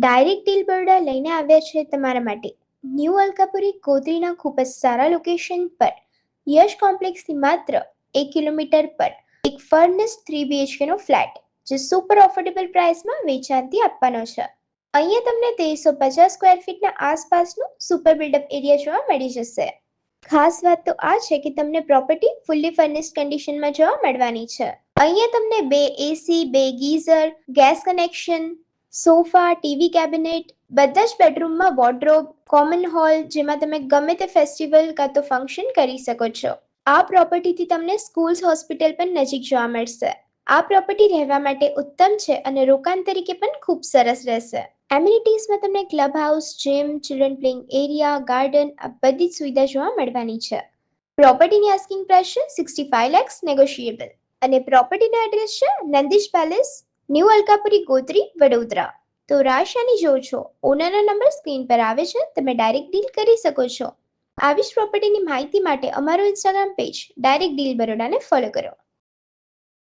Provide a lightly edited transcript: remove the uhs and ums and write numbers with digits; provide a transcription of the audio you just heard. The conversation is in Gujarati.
ડાયરેક્ટ ડીલ બરોડા લઈને આવ્યા છે તમારા માટે ન્યૂ અલકાપુરી ગોત્રીના ખૂબ જ સારા લોકેશન પર યશ કોમ્પ્લેક્સથી માત્ર 1 કિલોમીટર પર એક ફર્નિશ્ડ 3 BHK નો ફ્લેટ જે સુપર ઓફોર્ડેબલ પ્રાઇસમાં વેચાણથી આપવાનો છે. અહીંયા તમને 1350 સ્ક્વેર ફીટના આસપાસનું સુપર બિલ્ડઅપ એરિયા જોવા મળી જશે. ખાસ વાત તો આ છે કે તમને પ્રોપર્ટી ફુલ્લી ફર્નિશ્ડ કન્ડિશનમાં જોવા મળવાની છે. અહીંયા તમને 2 AC, 2 geyser, gas connection, sofa, TV cabinet, બધા જ બેડરૂમમાં વોર્ડરોબ, કોમન હોલ જેમાં તમે ગમે તે ફેસ્ટિવલ કાં તો ફંક્શન કરી શકો છો. આ પ્રોપર્ટીથી તમને સ્કૂલ્સ, હોસ્પિટલ પણ નજીક જોવા મળશે. આ પ્રોપર્ટી રહેવા માટે ઉત્તમ છે અને રોકાણ તરીકે પણ ખૂબ સરસ રહેશે. એમ્યુનિટીઝમાં તમને club house, gym, children playing area, garden આ બધી જ સુવિધા જોવા મળવાની છે. પ્રોપર્ટીની આસ્કિંગ પ્રાઇસ છે 65 lakhs નેગોશિયેબલ અને પ્રોપર્ટીનો એડ્રેસ છે નંદીશ પેલેસ, ન્યૂ અલકાપુરી ગોત્રી, વડોદરા. તો રાશાની જો છો, ઓનરનો નંબર સ્ક્રીન પર આવે છે, તમે ડાયરેક્ટ ડીલ કરી શકો છો. આવી જ પ્રોપર્ટીની માહિતી માટે અમારું ઇન્સ્ટાગ્રામ પેજ ડાયરેક્ટ ડીલ બરોડાને ફોલો કરો.